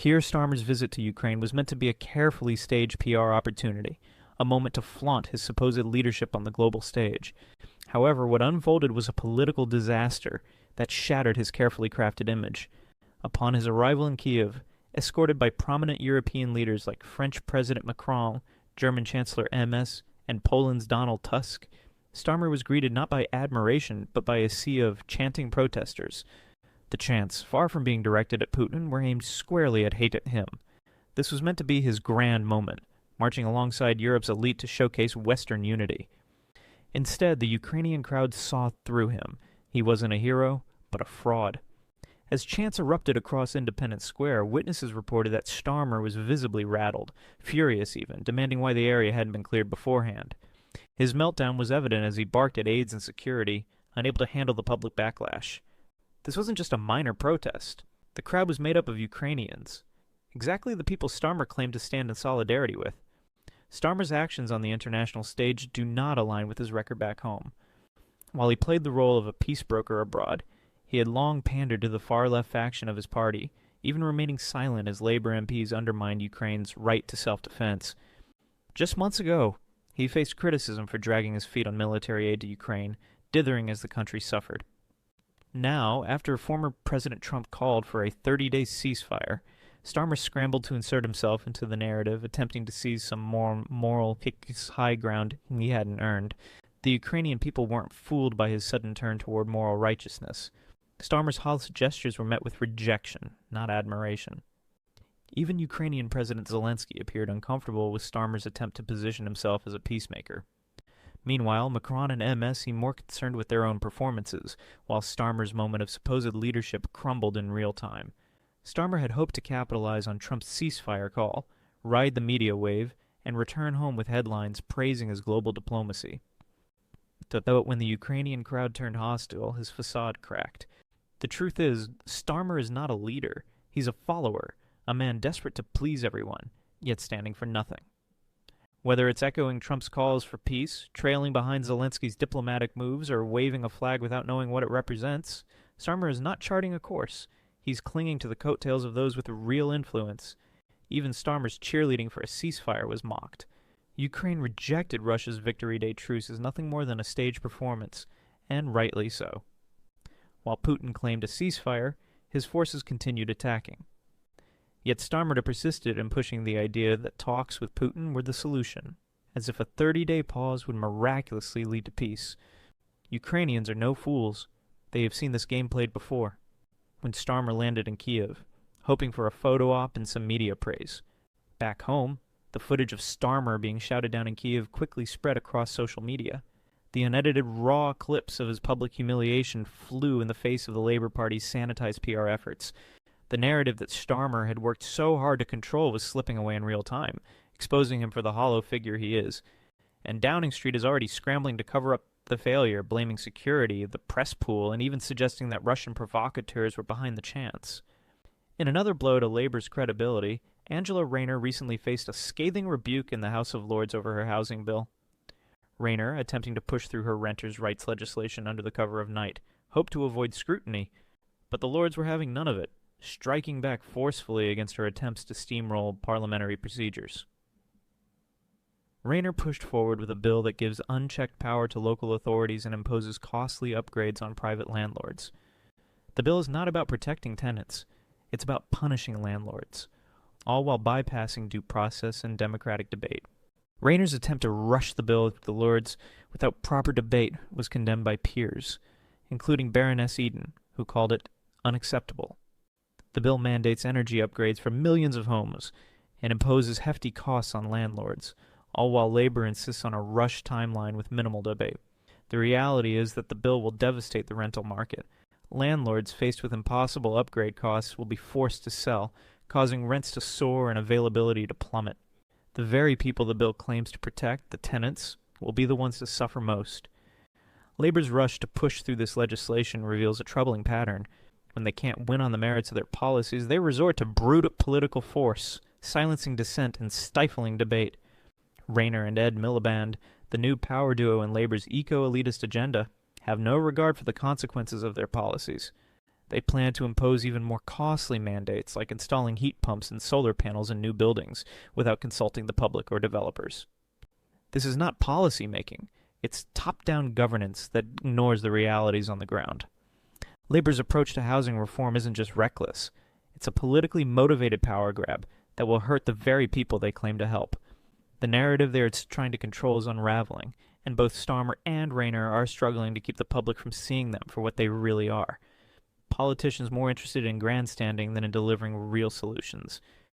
Kier Starmer's visit to Ukraine was meant to be a carefully staged PR opportunity, a moment to flaunt his supposed leadership on the global stage. However, what unfolded was a political disaster that shattered his carefully crafted image. Upon his arrival in Kiev, escorted by prominent European leaders like French President Macron, German Chancellor MS, and Poland's Donald Tusk, Starmer was greeted not by admiration, but by a sea of chanting protesters. The chants, far from being directed at Putin, were aimed squarely at hate at him. This was meant to be his grand moment, marching alongside Europe's elite to showcase Western unity. Instead, the Ukrainian crowd saw through him. He wasn't a hero, but a fraud. As chants erupted across Independence Square, witnesses reported that Starmer was visibly rattled, furious even, demanding why the area hadn't been cleared beforehand. His meltdown was evident as he barked at aides and security, unable to handle the public backlash. This wasn't just a minor protest. The crowd was made up of Ukrainians, exactly the people Starmer claimed to stand in solidarity with. Starmer's actions on the international stage do not align with his record back home. While he played the role of a peace broker abroad, he had long pandered to the far-left faction of his party, even remaining silent as Labour MPs undermined Ukraine's right to self-defense. Just months ago, he faced criticism for dragging his feet on military aid to Ukraine, dithering as the country suffered. Now, after former President Trump called for a 30-day ceasefire, Starmer scrambled to insert himself into the narrative, attempting to seize some more moral high ground he hadn't earned. The Ukrainian people weren't fooled by his sudden turn toward moral righteousness. Starmer's hollow gestures were met with rejection, not admiration. Even Ukrainian President Zelensky appeared uncomfortable with Starmer's attempt to position himself as a peacemaker. Meanwhile, Macron and MS seemed more concerned with their own performances, while Starmer's moment of supposed leadership crumbled in real time. Starmer had hoped to capitalize on Trump's ceasefire call, ride the media wave, and return home with headlines praising his global diplomacy. But when the Ukrainian crowd turned hostile, his facade cracked. The truth is, Starmer is not a leader. He's a follower, a man desperate to please everyone, yet standing for nothing. Whether it's echoing Trump's calls for peace, trailing behind Zelensky's diplomatic moves, or waving a flag without knowing what it represents, Starmer is not charting a course. He's clinging to the coattails of those with real influence. Even Starmer's cheerleading for a ceasefire was mocked. Ukraine rejected Russia's Victory Day truce as nothing more than a stage performance, and rightly so. While Putin claimed a ceasefire, his forces continued attacking. Yet Starmer persisted in pushing the idea that talks with Putin were the solution, as if a 30-day pause would miraculously lead to peace. Ukrainians are no fools. They have seen this game played before. When Starmer landed in Kiev, hoping for a photo op and some media praise. Back home, the footage of Starmer being shouted down in Kiev quickly spread across social media. The unedited raw clips of his public humiliation flew in the face of the Labour Party's sanitized PR efforts. The narrative that Starmer had worked so hard to control was slipping away in real time, exposing him for the hollow figure he is. And Downing Street is already scrambling to cover up the failure, blaming security, the press pool, and even suggesting that Russian provocateurs were behind the chants. In another blow to Labour's credibility, Angela Rayner recently faced a scathing rebuke in the House of Lords over her housing bill. Rayner, attempting to push through her renters' rights legislation under the cover of night, hoped to avoid scrutiny, but the Lords were having none of it, striking back forcefully against her attempts to steamroll parliamentary procedures. Rayner pushed forward with a bill that gives unchecked power to local authorities and imposes costly upgrades on private landlords. The bill is not about protecting tenants. It's about punishing landlords, all while bypassing due process and democratic debate. Rayner's attempt to rush the bill to the Lords without proper debate was condemned by peers, including Baroness Eden, who called it unacceptable. The bill mandates energy upgrades for millions of homes and imposes hefty costs on landlords, all while Labour insists on a rushed timeline with minimal debate. The reality is that the bill will devastate the rental market. Landlords faced with impossible upgrade costs will be forced to sell, causing rents to soar and availability to plummet. The very people the bill claims to protect, the tenants, will be the ones to suffer most. Labour's rush to push through this legislation reveals a troubling pattern. When they can't win on the merits of their policies, they resort to brute political force, silencing dissent and stifling debate. Rayner and Ed Miliband, the new power duo in Labour's eco-elitist agenda, have no regard for the consequences of their policies. They plan to impose even more costly mandates, like installing heat pumps and solar panels in new buildings, without consulting the public or developers. This is not policy making, it's top-down governance that ignores the realities on the ground. Labor's approach to housing reform isn't just reckless, it's a politically motivated power grab that will hurt the very people they claim to help. The narrative they're trying to control is unraveling, and both Starmer and Rayner are struggling to keep the public from seeing them for what they really are. Politicians more interested in grandstanding than in delivering real solutions.